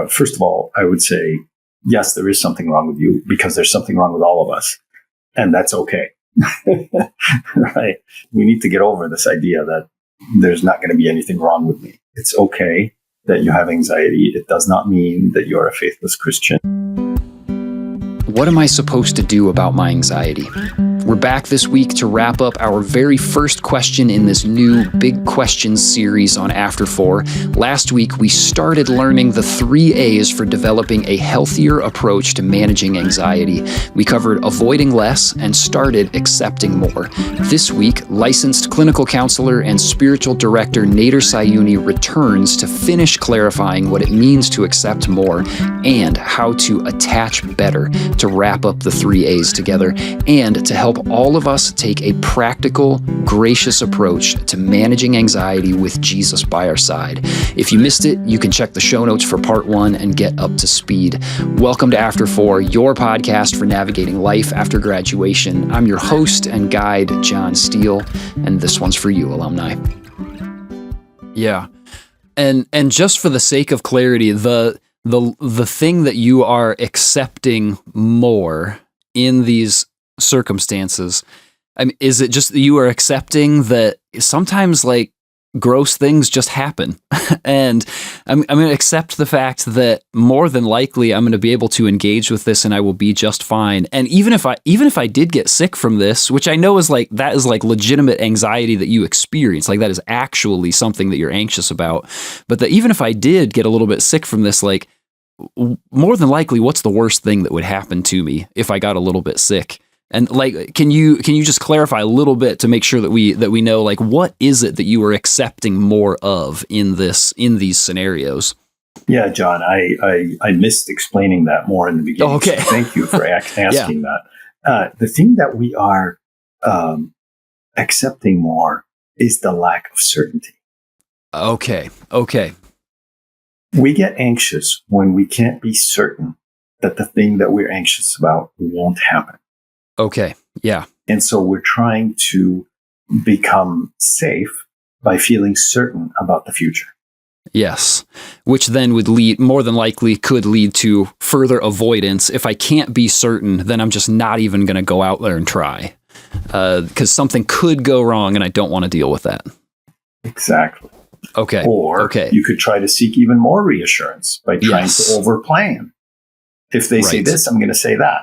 first of all, I would say, yes, there is something wrong with you because there's something wrong with all of us. And that's okay. Right? We need to get over this idea that there's not going to be anything wrong with me. It's okay that you have anxiety. It does not mean that you're a faithless Christian. What am I supposed to do about my anxiety? We're back this week to wrap up our very first question in this new Big Questions series on After 4. Last week, we started learning the 3 A's for developing a healthier approach to managing anxiety. We covered avoiding less and started accepting more. This week, licensed clinical counselor and spiritual director Nader Sahyouni returns to finish clarifying what it means to accept more and how to attach better, to wrap up the 3 A's together and to help all of us take a practical, gracious approach to managing anxiety with Jesus by our side. If you missed it, you can check the show notes for part 1 and get up to speed. Welcome to After 4, your podcast for navigating life after graduation. I'm your host and guide, John Steele, and this one's for you, alumni. Yeah. And just for the sake of clarity, the thing that you are accepting more in these circumstances, I mean, is it just that you are accepting that sometimes like gross things just happen? And I'm going to accept the fact that more than likely I'm going to be able to engage with this and I will be just fine. And even if I did get sick from this, which I know is like, that is like legitimate anxiety that you experience, like that is actually something that you're anxious about. But that even if I did get a little bit sick from this, like more than likely, what's the worst thing that would happen to me if I got a little bit sick? And like, can you just clarify a little bit to make sure that we know, like, what is it that you are accepting more of in these scenarios? Yeah, John, I missed explaining that more in the beginning. Oh, okay. So thank you for asking that. The thing that we are accepting more is the lack of certainty. Okay. We get anxious when we can't be certain that the thing that we're anxious about won't happen. Okay. Yeah. And so we're trying to become safe by feeling certain about the future. Yes. Which then would more than likely could lead to further avoidance. If I can't be certain, then I'm just not even going to go out there and try. Because something could go wrong and I don't want to deal with that. Exactly. Okay. Or you could try to seek even more reassurance by trying to overplan. If they say this, I'm going to say that.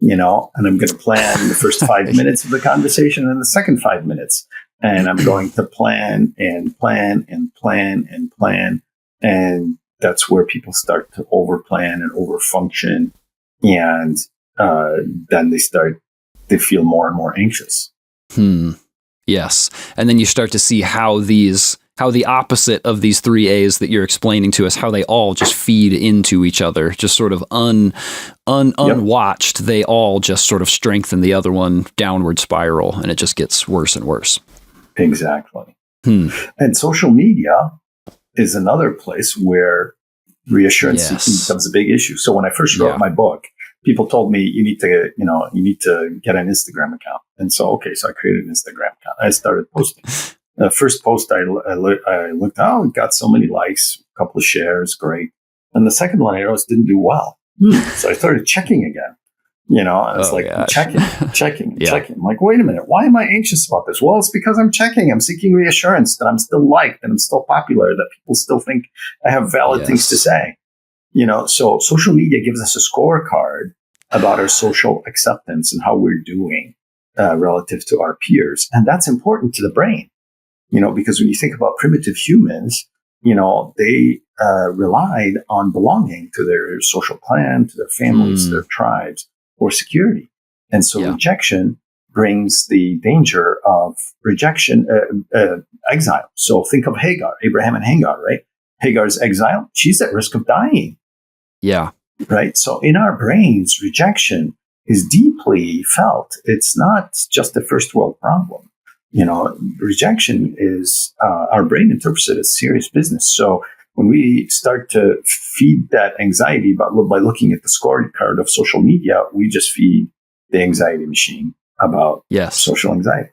And I'm going to plan the first 5 minutes of the conversation and the second 5 minutes. And I'm going to plan and plan and plan and plan. And that's where people start to overplan and overfunction. And then they feel more and more anxious. Yes. And then you start to see how the opposite of these 3 A's that you're explaining to us, how they all just feed into each other, just sort of unwatched. They all just sort of strengthen the other one, downward spiral, and it just gets worse and worse. Exactly. And social media is another place where reassurance seeking becomes a big issue. So when I first wrote my book, people told me you need to get an Instagram account. And so I created an Instagram account. I started posting. The first post I looked, it got so many likes, a couple of shares, great. And the second one I noticed didn't do well. So I started checking again. I was checking. I'm like, wait a minute, why am I anxious about this? Well, it's because I'm checking. I'm seeking reassurance that I'm still liked, that I'm still popular, that people still think I have valid things to say. So social media gives us a scorecard about our social acceptance and how we're doing relative to our peers. And that's important to the brain. Because when you think about primitive humans, they relied on belonging to their social clan, to their families, their tribes, or security. And so rejection brings the danger of rejection, exile. So think of Hagar, Abraham and Hagar, right? Hagar's exiled. She's at risk of dying. Yeah. Right. So in our brains, rejection is deeply felt. It's not just a first world problem. Rejection is, our brain interprets it as serious business. So when we start to feed that anxiety by looking at the scorecard of social media, we just feed the anxiety machine about social anxiety.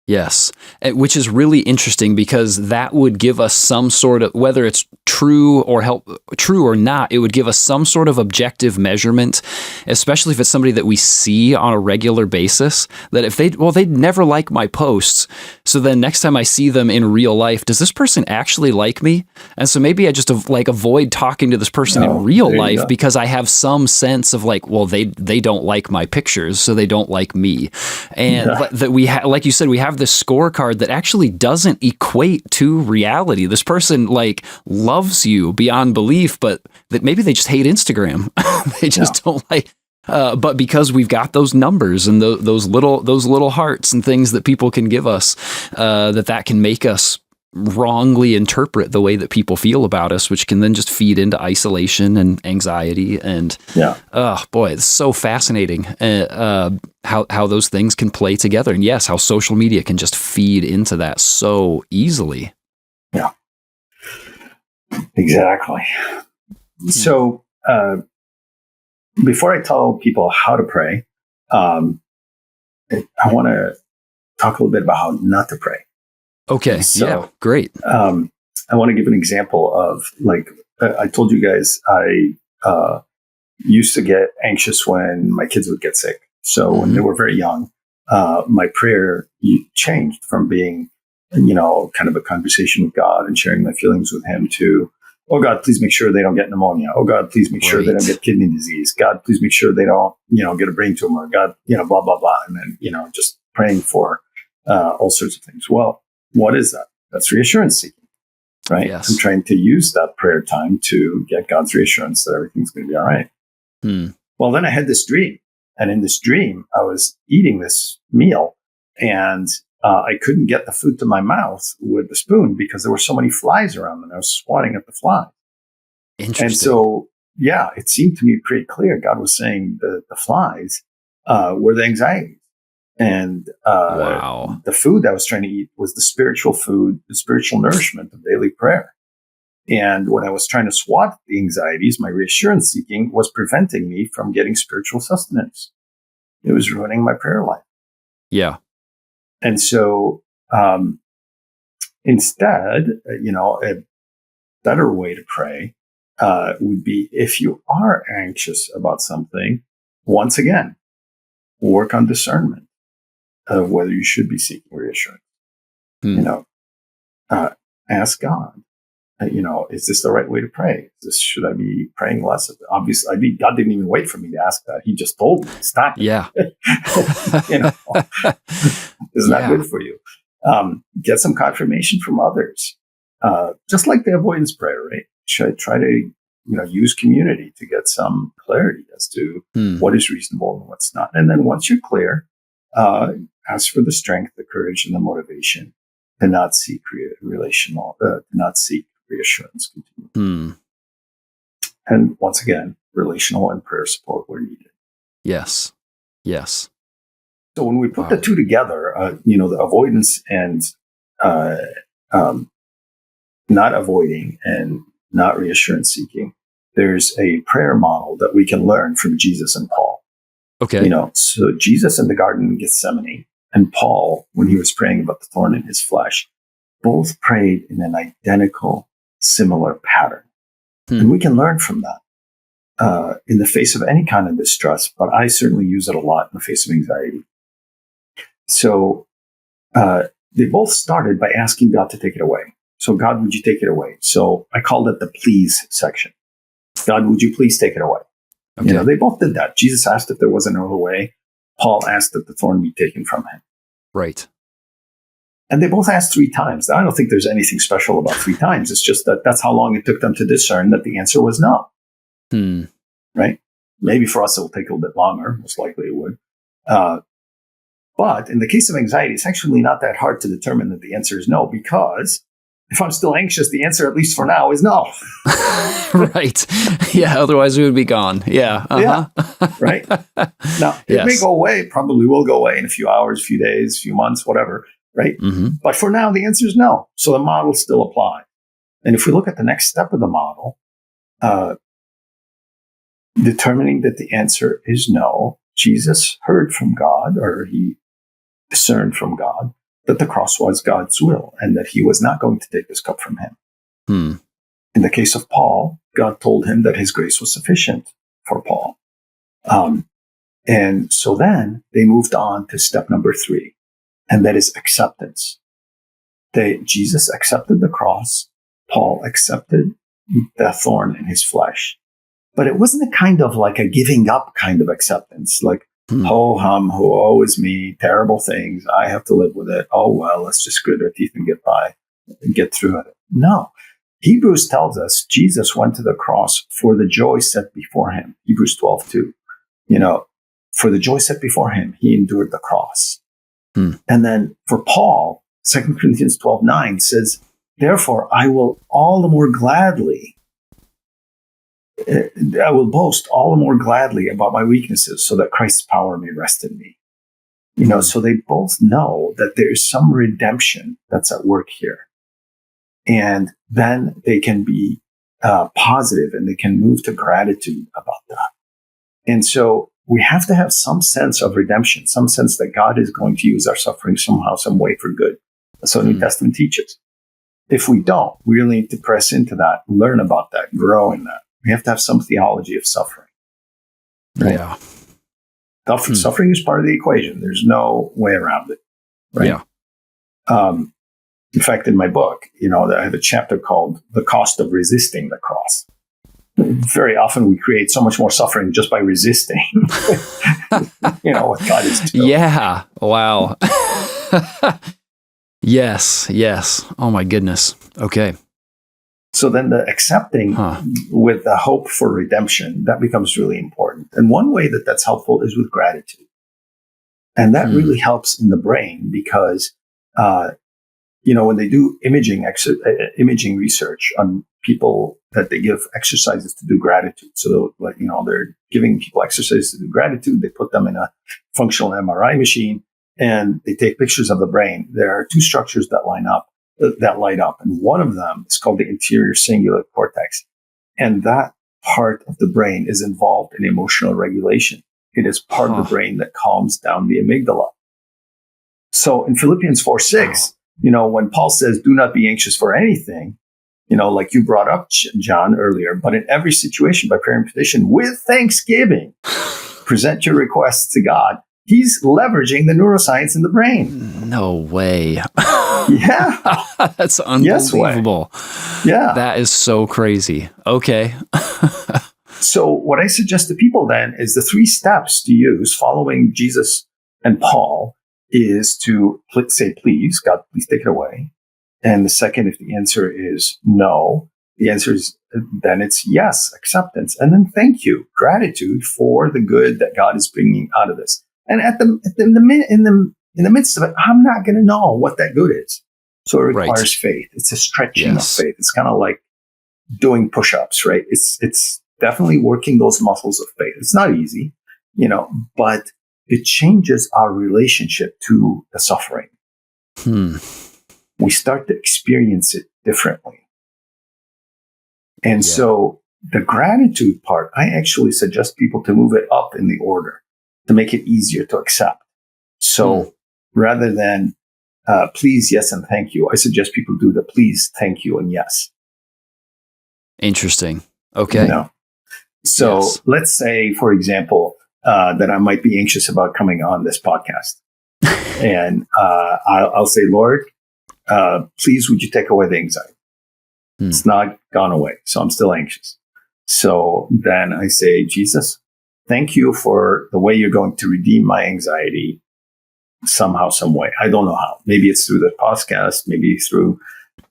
Yes, which is really interesting because that would give us some sort of, whether it's true or not, it would give us some sort of objective measurement, especially if it's somebody that we see on a regular basis, that if they'd never like my posts. So then next time I see them in real life, does this person actually like me? And so maybe I just avoid talking to this person in real life because I have some sense of they don't like my pictures, so they don't like me. And that we like you said, we have this scorecard that actually doesn't equate to reality. This person loves you beyond belief, but that maybe they just hate Instagram. They just don't like. But because we've got those numbers and those little hearts and things that people can give us, that can make us wrongly interpret the way that people feel about us, which can then just feed into isolation and anxiety. And oh boy, it's so fascinating how those things can play together. And yes, how social media can just feed into that so easily. Yeah, exactly. So before I tell people how to pray, I want to talk a little bit about how not to pray. Okay. So, great. I want to give an example of I told you guys, I used to get anxious when my kids would get sick. So when they were very young, my prayer changed from being, kind of a conversation with God and sharing my feelings with him to, oh God, please make sure they don't get pneumonia. Oh God, please make sure they don't get kidney disease. God, please make sure they don't, get a brain tumor. God, blah, blah, blah. And then, just praying for all sorts of things. Well, what is that? That's reassurance seeking, right? Yes. I'm trying to use that prayer time to get God's reassurance that everything's going to be all right. Well, then I had this dream. And in this dream, I was eating this meal and I couldn't get the food to my mouth with the spoon because there were so many flies around and I was swatting at the flies. Interesting. And so, it seemed to me pretty clear. God was saying the flies were the anxieties. And the food I was trying to eat was the spiritual food, the spiritual nourishment of daily prayer. And when I was trying to swat the anxieties, my reassurance seeking was preventing me from getting spiritual sustenance. It was ruining my prayer life. Yeah. And so instead, a better way to pray would be, if you are anxious about something, once again, work on discernment of whether you should be seeking reassurance. Ask God, is this the right way to pray? Should I be praying less of it? Obviously, God didn't even wait for me to ask that. He just told me, stop. Yeah. Isn't that good for you? Get some confirmation from others. Just like the avoidance prayer, right? Try to, use community to get some clarity as to what is reasonable and what's not. And then once you're clear, ask for the strength, the courage, and the motivation to not seek reassurance. And once again, relational and prayer support where needed. Yes. Yes. So when we put the two together, the avoidance and not avoiding and not reassurance seeking, there's a prayer model that we can learn from Jesus and Paul. Okay. So Jesus in the Garden of Gethsemane and Paul, when he was praying about the thorn in his flesh, both prayed in an identical, similar pattern. And we can learn from that in the face of any kind of distress, but I certainly use it a lot in the face of anxiety. So they both started by asking God to take it away. So God, would you take it away? So I called it the please section. God, would you please take it away? Okay. They both did that. Jesus asked if there was another way. Paul asked that the thorn be taken from him. Right. And they both asked 3 times. Now, I don't think there's anything special about 3 times. It's just that that's how long it took them to discern that the answer was no. Right? Maybe for us, it will take a little bit longer. Most likely it would. But in the case of anxiety, it's actually not that hard to determine that the answer is no, because if I'm still anxious, the answer, at least for now, is no. Right. Yeah. Otherwise, we would be gone. Yeah. Yeah. Right. Now, it may go away. Probably will go away in a few hours, few days, few months, whatever. Right. But for now, the answer is no. So the model still applies. And if we look at the next step of the model, determining that the answer is no, Jesus heard from God, or he discerned from God that the cross was God's will and that he was not going to take this cup from him. In the case of Paul, God told him that his grace was sufficient for Paul. And so then they moved on to step number 3, and that is acceptance. Jesus accepted the cross. Paul accepted the thorn in his flesh. But it wasn't a kind of like a giving up kind of acceptance, like, ho hum, woe is me, terrible things, I have to live with it. Oh, well, let's just grit our teeth and get by and get through it. No. Hebrews tells us Jesus went to the cross for the joy set before him. Hebrews 12:2. For the joy set before him, he endured the cross. And then for Paul, 2 Corinthians 12:9 says, therefore, I will all the more gladly, I will boast all the more gladly about my weaknesses so that Christ's power may rest in me. So they both know that there is some redemption that's at work here. And then they can be positive and they can move to gratitude about that. And so we have to have some sense of redemption, some sense that God is going to use our suffering somehow, some way for good. That's what New Testament teaches. If we don't, we really need to press into that, learn about that, grow in that. We have to have some theology of suffering. Right? Yeah. Suffering is part of the equation. There's no way around it. Right? Yeah. In fact, in my book, I have a chapter called The Cost of Resisting the Cross. Very often we create so much more suffering just by resisting, what God is doing. Yeah. Wow. Yes. Oh my goodness. Okay. So then the accepting with the hope for redemption, that becomes really important. And one way that that's helpful is with gratitude. And that really helps in the brain because, when they do imaging research on people that they give exercises to do gratitude. So they're giving people exercises to do gratitude. They put them in a functional MRI machine and they take pictures of the brain. There are 2 structures that light up. And one of them is called the anterior cingulate cortex. And that part of the brain is involved in emotional regulation. It is part of the brain that calms down the amygdala. So in Philippians 4:6, when Paul says, do not be anxious for anything, like you brought up, John, earlier, but in every situation by prayer and petition with thanksgiving, present your requests to God. He's leveraging the neuroscience in the brain. No way. Yeah. That's unbelievable. Yeah. That is so crazy. Okay. So what I suggest to people then is the 3 steps to use following Jesus and Paul is to say, please, God, please take it away. And the second, if the answer is no, the answer is, then it's yes, acceptance. And then thank you, gratitude for the good that God is bringing out of this. And in the midst of it, I'm not going to know what that good is. So it requires faith. It's a stretching of faith. It's kind of like doing push-ups, right? It's definitely working those muscles of faith. It's not easy, but it changes our relationship to the suffering. We start to experience it differently. And so the gratitude part, I actually suggest people to move it up in the order to make it easier to accept. So rather than please, yes, and thank you, I suggest people do the please, thank you, and yes. Interesting. Okay. So let's say, for example, that I might be anxious about coming on this podcast. And I'll say, Lord, please, would you take away the anxiety? It's not gone away, so I'm still anxious. So then I say, Jesus, thank you for the way you're going to redeem my anxiety somehow, some way. I don't know how. Maybe it's through the podcast, maybe through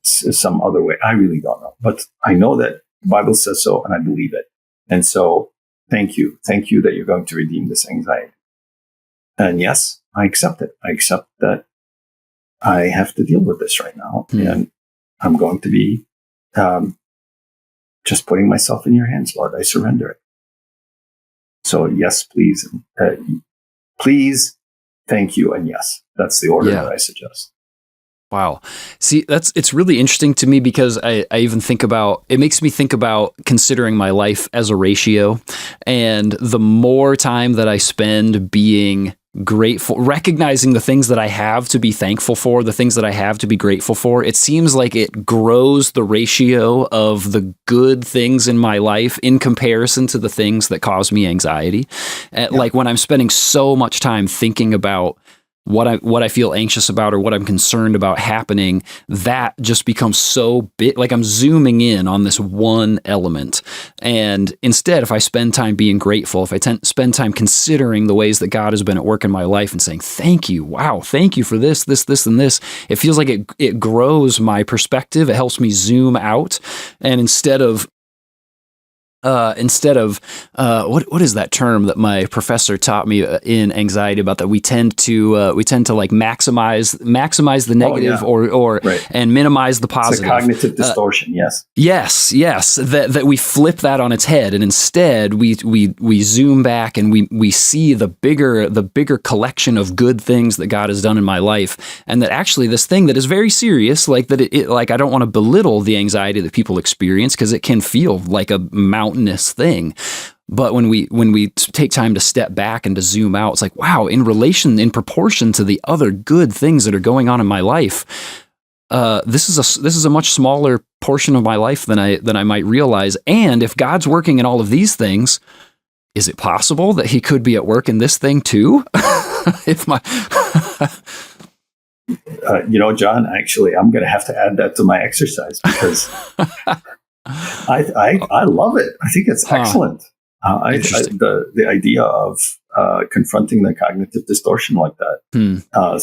some other way. I really don't know. But I know that the Bible says so, and I believe it. And so thank you. Thank you that you're going to redeem this anxiety. And yes, I accept it. I accept that I have to deal with this right now. And I'm going to be just putting myself in your hands, Lord. I surrender it. So yes, please. Please, thank you, and yes. That's the order that I suggest. Wow. See, it's really interesting to me because I even think about, it makes me think about considering my life as a ratio. And the more time that I spend being grateful, recognizing the things that I have to be thankful for, the things that I have to be grateful for, it seems like it grows the ratio of the good things in my life in comparison to the things that cause me anxiety. Like when I'm spending so much time thinking about what I feel anxious about or what I'm concerned about happening, that just becomes so big. Like I'm zooming in on this one element. And instead, if I spend time being grateful, if I spend time considering the ways that God has been at work in my life and saying, thank you, wow, thank you for this, and this, it feels like it grows my perspective. It helps me zoom out. And instead of what is that term that my professor taught me in anxiety about, that we tend to like maximize the negative or right. and minimize the positive. It's a cognitive distortion. Yes. That we flip that on its head, and instead we zoom back and we see the bigger collection of good things that God has done in my life, and that actually this thing that is very serious, like that it like I don't want to belittle the anxiety that people experience, because it can feel like a mountainous thing. But when we take time to step back and to zoom out, it's like, wow, in proportion to the other good things that are going on in my life, this is a much smaller portion of my life than I might realize. And if God's working in all of these things, is it possible that He could be at work in this thing too? John, actually, I'm going to have to add that to my exercise, because I love it. I think it's excellent. The idea of confronting the cognitive distortion like that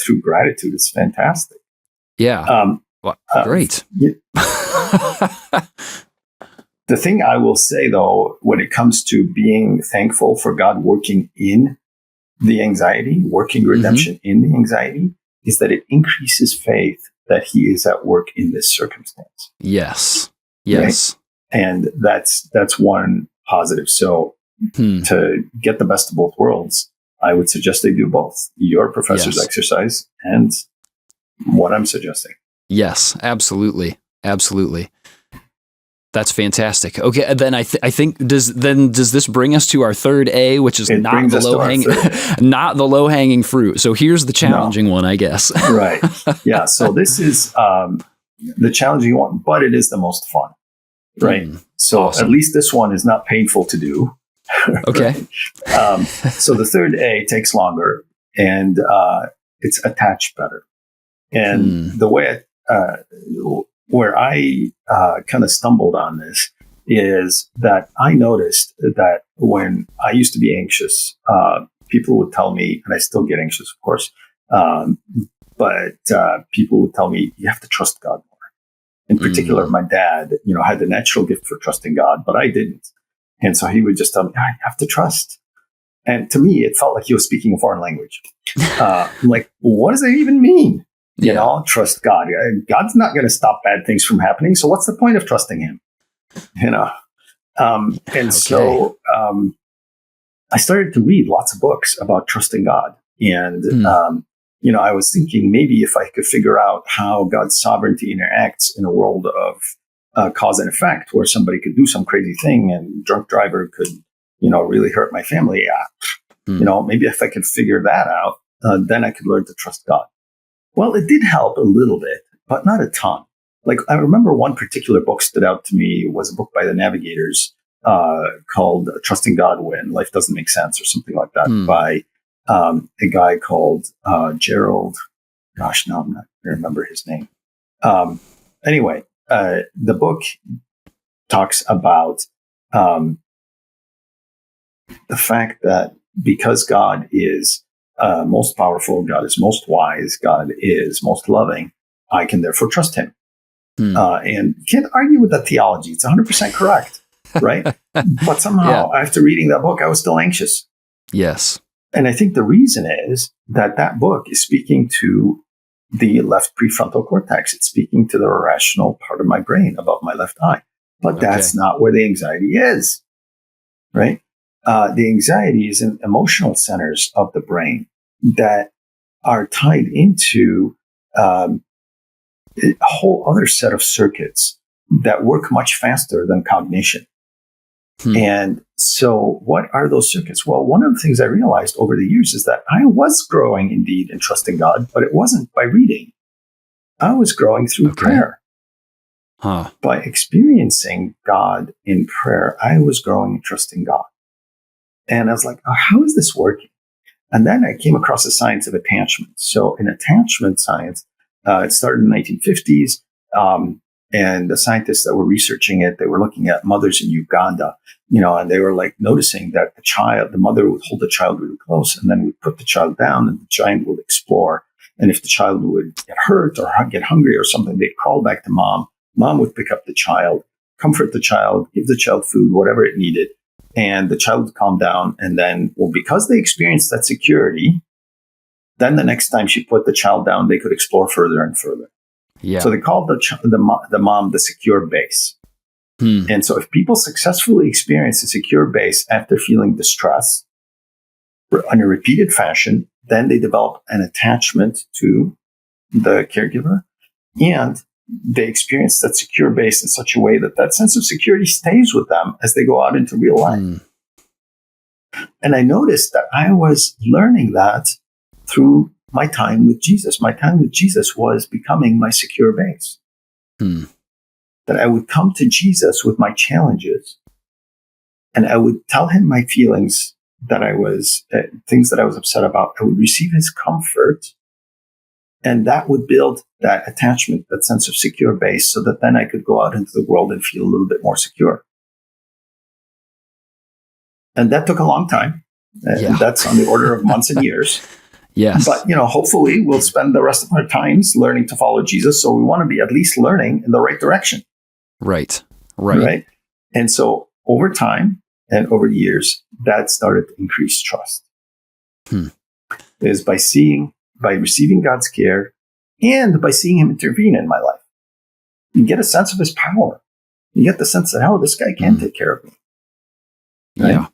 through gratitude is fantastic. Yeah. Well, great. The thing I will say, though, when it comes to being thankful for God working in the anxiety, working redemption in the anxiety, is that it increases faith that He is at work in this circumstance. Yes. Right? And that's one positive. So to get the best of both worlds, I would suggest they do both. Your professor's exercise and what I'm suggesting. Yes, absolutely. That's fantastic. Okay, then I think does this bring us to our third A, which is not the low hanging fruit. So here's the challenging one, I guess. Right. Yeah. So this is the challenging one, but it is the most fun. Right. So awesome. At least this one is not painful to do. Okay. So the third A takes longer, and it's attached better. And the way where I kind of stumbled on this is that I noticed that when I used to be anxious, people would tell me, and I still get anxious, of course, but people would tell me, you have to trust God more. In particular, my dad, had the natural gift for trusting God, but I didn't. And so he would just tell me, I have to trust. And to me, it felt like he was speaking a foreign language. I'm like, what does that even mean? Trust God. God's not going to stop bad things from happening. So what's the point of trusting Him? So I started to read lots of books about trusting God. And, I was thinking maybe if I could figure out how God's sovereignty interacts in a world of cause and effect, where somebody could do some crazy thing and drunk driver could, really hurt my family. Maybe if I could figure that out, then I could learn to trust God. Well, it did help a little bit, but not a ton. Like, I remember one particular book stood out to me was a book by the Navigators called Trusting God When Life Doesn't Make Sense, or something like that, by a guy called Gerald. Gosh, no, I'm not going to remember his name. Anyway, the book talks about the fact that because God is most powerful, God is most wise, God is most loving, I can therefore trust Him. And can't argue with that theology. It's 100% correct, right? But somehow, after reading that book, I was still anxious. Yes. And I think the reason is that book is speaking to the left prefrontal cortex. It's speaking to the rational part of my brain above my left eye. But that's not where the anxiety is, right? The anxiety is in emotional centers of the brain that are tied into a whole other set of circuits that work much faster than cognition. And so what are those circuits? Well, one of the things I realized over the years is that I was growing indeed in trusting God, but it wasn't by reading. I was growing through prayer. By experiencing God in prayer, I was growing and trusting God. And I was like, oh, how is this working? And then I came across the science of attachment. So in attachment science, it started in the 1950s. And the scientists that were researching it, they were looking at mothers in Uganda, and they were like noticing that the mother would hold the child really close and then would put the child down and the child would explore. And if the child would get hurt or get hungry or something, they'd crawl back to mom. Mom would pick up the child, comfort the child, give the child food, whatever it needed. And the child would calm down. And then, because they experienced that security, then the next time she put the child down, they could explore further and further. Yeah. So they called the mom the secure base. And so if people successfully experience a secure base after feeling distress in a repeated fashion, then they develop an attachment to the caregiver, and they experience that secure base in such a way that sense of security stays with them as they go out into real life. And I noticed that I was learning that through my time with Jesus. My time with Jesus was becoming my secure base. That I would come to Jesus with my challenges, and I would tell him my feelings that things that I was upset about. I would receive his comfort, and that would build that attachment, that sense of secure base, so that then I could go out into the world and feel a little bit more secure. And that took a long time. And that's on the order of months and years. Yes. But, hopefully we'll spend the rest of our times learning to follow Jesus. So we want to be at least learning in the right direction. Right. And so over time and over the years, that started to increase trust. Is by receiving God's care and by seeing him intervene in my life. You get a sense of his power. You get the sense that, oh, this guy can take care of me. Right? Yeah.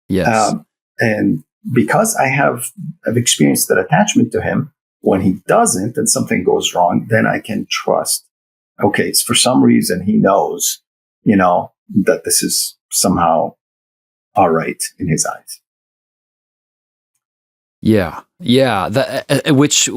Yes. And because I've experienced that attachment to him, when he doesn't and something goes wrong, then I can trust, okay, it's for some reason he knows, that this is somehow all right in his eyes. Yeah. Which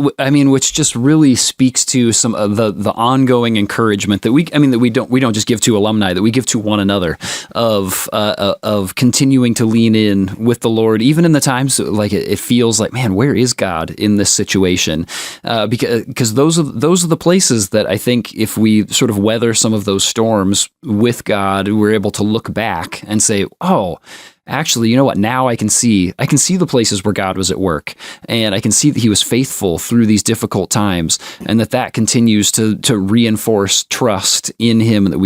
just really speaks to some of the ongoing encouragement that we don't just give to alumni, that we give to one another, of continuing to lean in with the Lord, even in the times like it feels like, man, where is God in this situation? Because those are the places that I think if we sort of weather some of those storms with God, we're able to look back and say, oh, actually, you know what? Now I can see the places where God was at work, and I can see that he was faithful through these difficult times, and that continues to reinforce trust in him, and that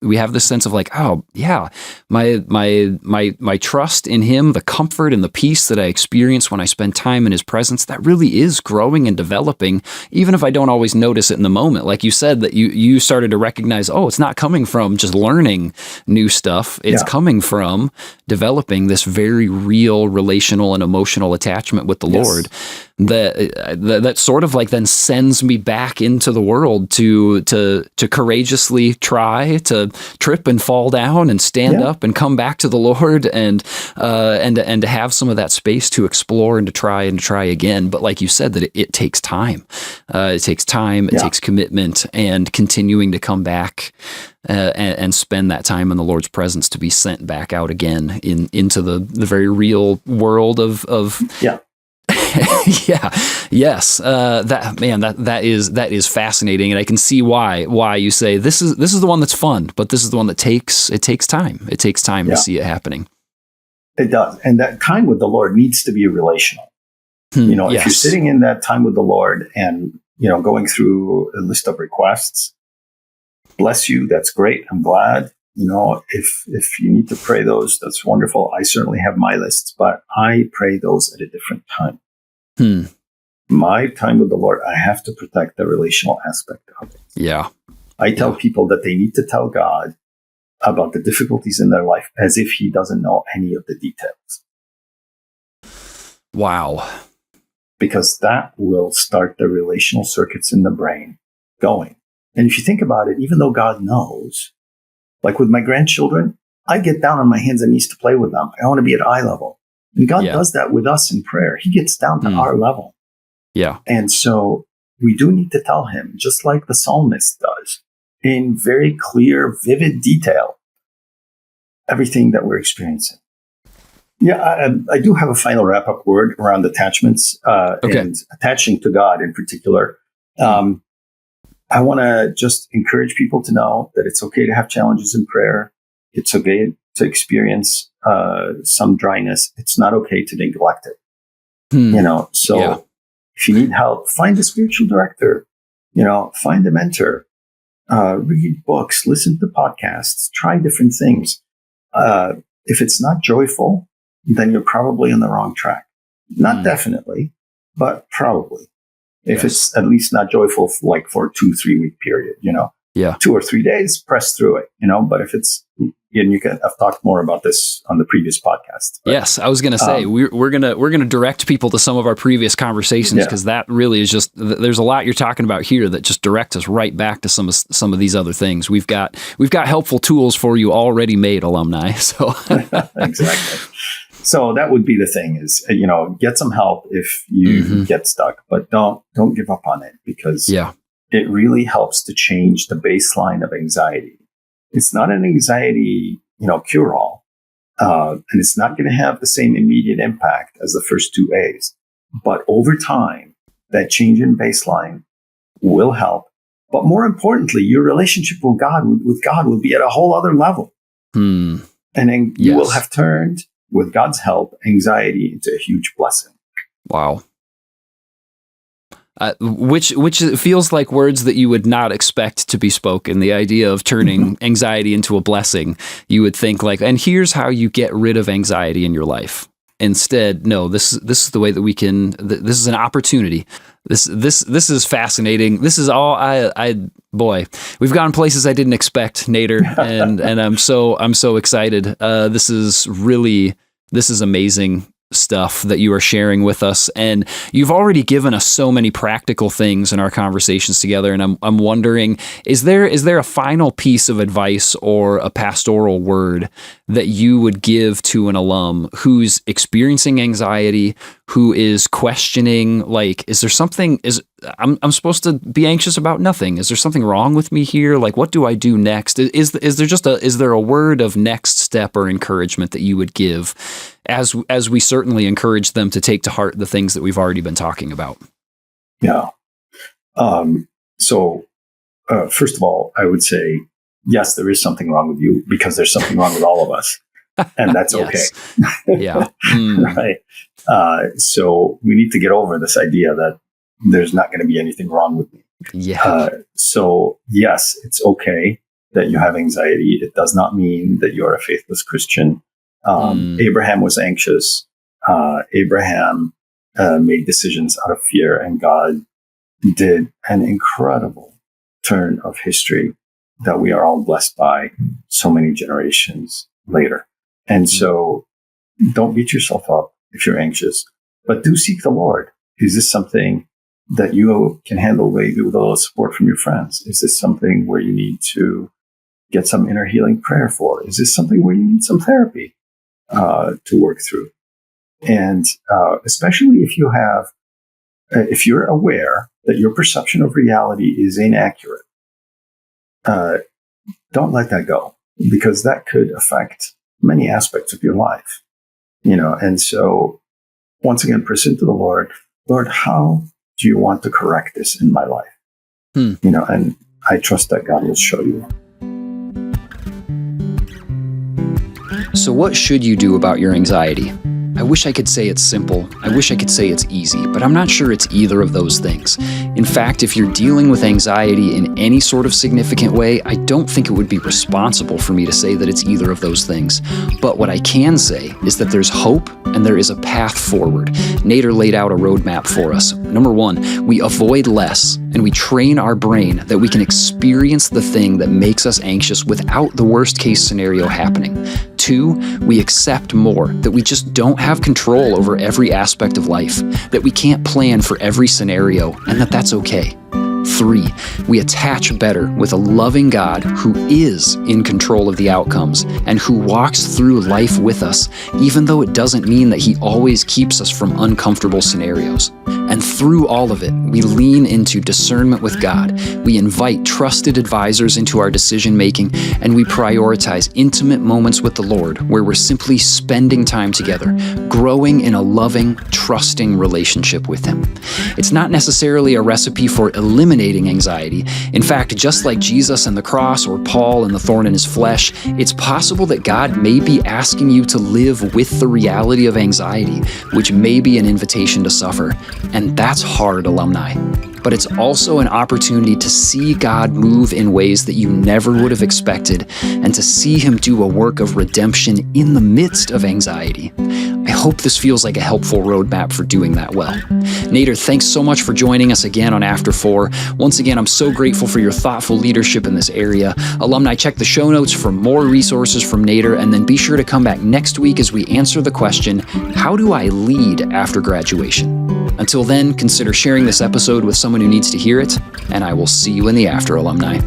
we have this sense of like, oh yeah, my trust in him, the comfort and the peace that I experience when I spend time in his presence, that really is growing and developing, even if I don't always notice it in the moment. Like you said, that you started to recognize, oh, it's not coming from just learning new stuff. It's coming from developing this very real relational and emotional attachment with the Lord that sort of like then sends me back into the world to courageously try to trip and fall down and stand up and come back to the Lord and to have some of that space to explore and to try again. But like you said, that it takes time. It takes time. It takes commitment and continuing to come back and spend that time in the Lord's presence to be sent back out again into the very real world of yes. That is fascinating, and I can see why you say this is the one that's fun, but this is the one that takes time. It takes time to see it happening. It does, and that time with the Lord needs to be relational. If you're sitting in that time with the Lord and going through a list of requests, bless you. That's great. I'm glad. If you need to pray those, that's wonderful. I certainly have my lists, but I pray those at a different time. My time with the Lord, I have to protect the relational aspect of it. Yeah. I tell people that they need to tell God about the difficulties in their life as if he doesn't know any of the details. Wow. Because that will start the relational circuits in the brain going. And if you think about it, even though God knows, like with my grandchildren, I get down on my hands and knees to play with them. I want to be at eye level. And God does that with us in prayer. He gets down to our level. Yeah. And so we do need to tell him, just like the psalmist does, in very clear, vivid detail, everything that we're experiencing. Yeah, I do have a final wrap-up word around attachments and attaching to God in particular. I want to just encourage people to know that it's okay to have challenges in prayer. It's okay to experience some dryness. It's not okay to neglect it. If you need help, find a spiritual director, find a mentor, read books, listen to podcasts, try different things. If it's not joyful, then you're probably on the wrong track. Not definitely, but probably. If it's at least not joyful for a 2-3 week period, 2 or 3 days, press through it, but if it's, and I've talked more about this on the previous podcast. But, yes, I was going to say we're gonna direct people to some of our previous conversations because that really is just there's a lot you're talking about here that just directs us right back to some of these other things. We've got helpful tools for you already made, alumni. So exactly. So that would be the thing is get some help if you get stuck, but don't give up on it because it really helps to change the baseline of anxiety. It's not an anxiety, cure-all, and it's not going to have the same immediate impact as the first 2 A's. But over time, that change in baseline will help. But more importantly, your relationship with God will be at a whole other level. And then you will have turned, with God's help, anxiety into a huge blessing. Wow. Which feels like words that you would not expect to be spoken. The idea of turning anxiety into a blessing, you would think and here's how you get rid of anxiety in your life. Instead, no, this is the way that we can. This is an opportunity. This is fascinating. This is all boy, we've gone places I didn't expect, Nader, and I'm so excited. This is amazing stuff that you are sharing with us, and you've already given us so many practical things in our conversations together, and I'm wondering, is there a final piece of advice or a pastoral word that you would give to an alum who's experiencing anxiety, who is questioning, is there something, I'm supposed to be anxious about nothing? Is there something wrong with me here? What do I do next? Is there a word of next step or encouragement that you would give as we certainly encourage them to take to heart the things that we've already been talking about? Yeah. So first of all, I would say, yes, there is something wrong with you because there's something wrong with all of us. And that's okay. Yeah. Right. So we need to get over this idea that there's not going to be anything wrong with me. Yeah. So yes, it's okay that you have anxiety. It does not mean that you're a faithless Christian. Abraham was anxious. Abraham made decisions out of fear, and God did an incredible turn of history that we are all blessed by so many generations later. And so don't beat yourself up if you're anxious, but do seek the Lord. Is this something that you can handle maybe with a little support from your friends? Is this something where you need to get some inner healing prayer for? Is this something where you need some therapy to work through? And especially if you're aware that your perception of reality is inaccurate, don't let that go, because that could affect many aspects of your life. And so once again, present to the Lord, how do you want to correct this in my life? And I trust that God will show you. So what should you do about your anxiety? I wish I could say it's simple. I wish I could say it's easy, but I'm not sure it's either of those things. In fact, if you're dealing with anxiety in any sort of significant way, I don't think it would be responsible for me to say that it's either of those things. But what I can say is that there's hope and there is a path forward. Nader laid out a roadmap for us. Number 1, we avoid less and we train our brain that we can experience the thing that makes us anxious without the worst case scenario happening. 2, we accept more, that we just don't have control over every aspect of life, that we can't plan for every scenario, and that's okay. 3, we attach better with a loving God who is in control of the outcomes and who walks through life with us, even though it doesn't mean that he always keeps us from uncomfortable scenarios. And through all of it, we lean into discernment with God. We invite trusted advisors into our decision making, and we prioritize intimate moments with the Lord where we're simply spending time together, growing in a loving, trusting relationship with him. It's not necessarily a recipe for eliminating anxiety. In fact, just like Jesus and the cross or Paul and the thorn in his flesh, it's possible that God may be asking you to live with the reality of anxiety, which may be an invitation to suffer. And that's hard, alumni. But it's also an opportunity to see God move in ways that you never would have expected, and to see him do a work of redemption in the midst of anxiety. I hope this feels like a helpful roadmap for doing that well. Nader, thanks so much for joining us again on After 4. Once again, I'm so grateful for your thoughtful leadership in this area. Alumni, check the show notes for more resources from Nader, and then be sure to come back next week as we answer the question, how do I lead after graduation? Until then, consider sharing this episode with someone who needs to hear it, and I will see you in the after, alumni.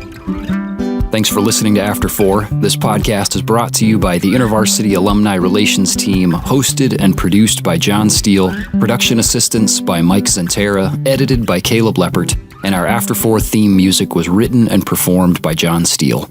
Thanks for listening to After 4. This podcast is brought to you by the InterVarsity Alumni Relations Team, hosted and produced by John Steele, production assistance by Mike Zentera, edited by Caleb Leppert, and our After 4 theme music was written and performed by John Steele.